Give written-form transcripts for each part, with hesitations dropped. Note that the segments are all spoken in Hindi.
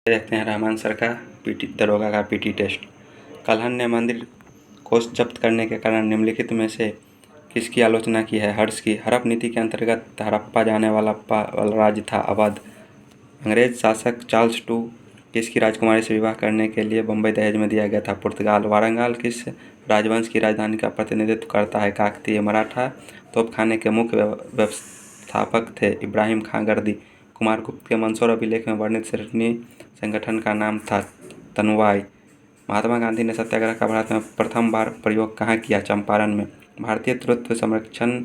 देखते हैं रहमान सर का दरोगा का पीटी टेस्ट। कलहन ने मंदिर कोष जब्त करने के कारण निम्नलिखित में से किसकी आलोचना की है? हर्ष की। हड़प नीति के अंतर्गत हड़प्पा जाने वाला राज्य था अवध। अंग्रेज शासक चार्ल्स टू किसकी राजकुमारी से विवाह करने के लिए बम्बई दहेज में दिया गया था? पुर्तगाल। वारंगल किस राजवंश की राजधानी का प्रतिनिधित्व करता है? काकतीय। मराठा तोपखाने के मुख्य व्यवस्थापक थे इब्राहिम खां गर्दी। कुमारगुप्त के मंसूर अभिलेख में वर्णित श्रेणी संगठन का नाम था तनुवाई। महात्मा गांधी ने सत्याग्रह का भारत में प्रथम बार प्रयोग कहाँ किया? चंपारण में। भारतीय तत्व संरक्षण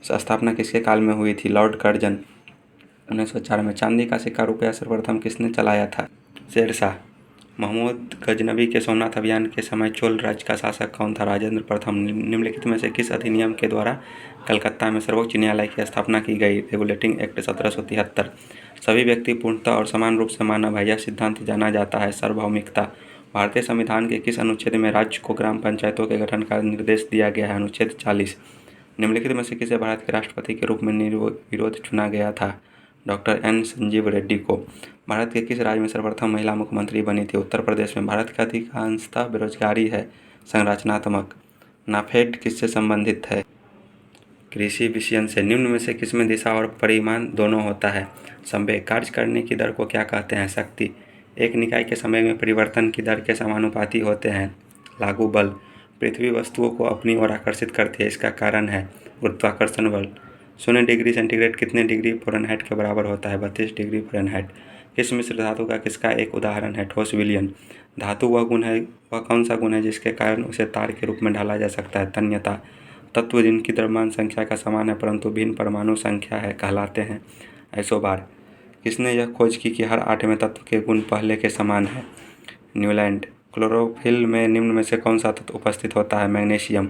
स्थापना किसके काल में हुई थी? Lord Curzon. 1904 में। चांदी का सिक्का रुपया सर्वप्रथम किसने चलाया था? शेरशाह। महमूद गजनबी के सोमनाथ अभियान के समय चोल राज्य का शासक कौन था? राजेंद्र प्रथम। निम्नलिखित में से किस अधिनियम के द्वारा कलकत्ता में सर्वोच्च न्यायालय की स्थापना की गई? Regulating act 1773। सभी व्यक्ति पूर्णतः और समान रूप से मानव है, यह सिद्धांत जाना जाता है सार्वभौमिकता। भारतीय संविधान के किस अनुच्छेद में राज्य को ग्राम पंचायतों के गठन का निर्देश दिया गया है? अनुच्छेद 40। निम्नलिखित में से किसे भारत के राष्ट्रपति के रूप में निर्विरोध चुना गया था? डॉक्टर एन संजीव रेड्डी को। भारत के किस राज्य में सर्वप्रथम महिला मुख्यमंत्री बनी थी? उत्तर प्रदेश में। भारत की अधिकांशतः बेरोजगारी है संरचनात्मक। नाफेड किससे संबंधित है? कृषि विषयन से। निम्न में से किसमें दिशा और परिमाण दोनों होता है? संवेग। कार्य करने की दर को क्या कहते हैं? शक्ति। एक निकाय के संवेग में परिवर्तन की दर के समानुपाती होते हैं। लागू बल। पृथ्वी वस्तुओं को अपनी ओर आकर्षित करती है, इसका कारण है गुरुत्वाकर्षण बल। 0 डिग्री सेंटीग्रेड कितने डिग्री फ़ारेनहाइट के बराबर होता है? 32 डिग्री फ़ारेनहाइट। किस मिश्र धातु का किसका एक उदाहरण है? ठोस विलयन। धातु वह कौन सा गुण है जिसके कारण उसे तार के रूप में ढाला जा सकता है? तन्यता। तत्व जिनकी द्रव्यमान संख्या का समान है परंतु भिन्न परमाणु संख्या है कहलाते हैं आइसोबार। किसने यह खोज की कि हर 8वें तत्व के गुण पहले के समान है? न्यूलैंड। क्लोरोफिल में निम्न में से कौन सा तत्व उपस्थित होता है? मैग्नीशियम।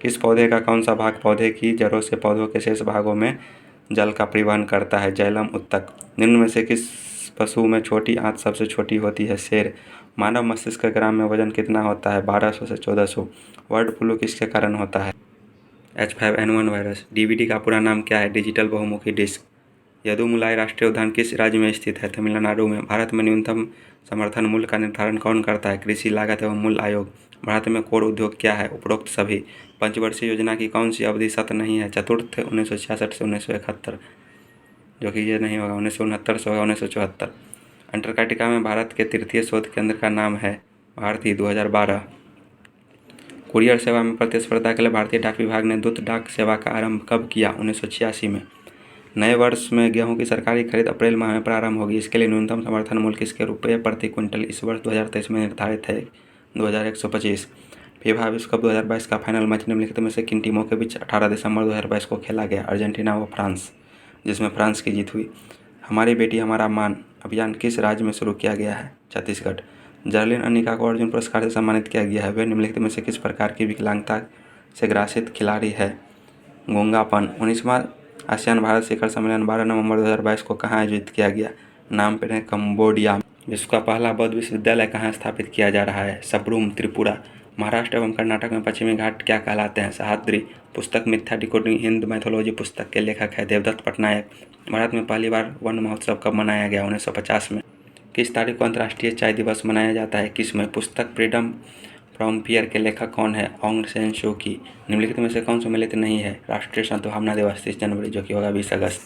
किस पौधे का कौन सा भाग पौधे की जड़ों से पौधों के शेष भागों में जल का परिवहन करता है? जाइलम उत्तक। निम्न में से किस पशु में छोटी आंत सबसे छोटी होती है? शेर। मानव मस्तिष्क ग्राम में वजन कितना होता है? 1200 से 1400। बर्ड फ्लू किसके कारण होता है? H5N1 virus. डीवीडी का पूरा नाम क्या है? डिजिटल बहुमुखी डिस्क। यदुमलाई राष्ट्रीय उद्यान किस राज्य में स्थित है? तमिलनाडु में। भारत में न्यूनतम समर्थन मूल्य का निर्धारण कौन करता है? कृषि लागत एवं मूल्य आयोग। भारत में कोर उद्योग क्या है? उपरोक्त सभी। पंचवर्षीय योजना की कौन सी अवधि सत्य नहीं है? चतुर्थ 1966 से 1971, जो कि ये नहीं होगा, 1969 से होगा 1974। अंटार्कटिका में भारत के तृतीय शोध केंद्र का नाम है भारती। 2012। कुरियर सेवा में प्रतिस्पर्धा के लिए भारतीय डाक विभाग ने दूत डाक सेवा का आरंभ कब किया? 1986 में। नए वर्ष में गेहूं की सरकारी खरीद अप्रैल माह में प्रारंभ होगी। इसके लिए न्यूनतम समर्थन मूल्य किसके रुपये प्रति क्विंटल इस वर्ष 2023 में निर्धारित है? 2125। फीफा विश्व कप 2022 का फाइनल मैच निम्नलिखित में से किन टीमों के बीच 18 दिसंबर 2022 को खेला गया? अर्जेंटीना व फ्रांस, जिसमें फ्रांस की जीत हुई। हमारी बेटी हमारा मान अभियान किस राज्य में शुरू किया गया है? छत्तीसगढ़। जर्लिन अनिका को अर्जुन पुरस्कार से सम्मानित किया गया है। वे निम्नलिखित में से किस प्रकार की विकलांगता से ग्रसित खिलाड़ी है? गूंगापन। 19वां आसियान भारत शिखर सम्मेलन 12 नवंबर 2022 को कहाँ आयोजित किया गया? नाम पे कंबोडिया। विश्व का पहला बौद्ध विश्वविद्यालय कहाँ स्थापित किया जा रहा है? सबरूम, त्रिपुरा। महाराष्ट्र एवं कर्नाटक में पश्चिमी घाट क्या कहलाते हैं? सह्याद्री। पुस्तक मिथ्या डिकोडिंग हिंद मैथोलॉजी पुस्तक के लेखक है देवदत्त पटनायक। भारत में पहली बार वन महोत्सव कब मनाया गया? 1950 में। किस तारीख को अंतर्राष्ट्रीय चाय दिवस मनाया जाता है? किस में? पुस्तक फ्रीडम फ्रॉम फियर के लेखक कौन है? ऑन्ग सैन सू की। निम्नलिखित में से कौन सम्मिलित नहीं है? राष्ट्रीय सद्भावना दिवस 30 जनवरी, जो कि होगा 20 अगस्त।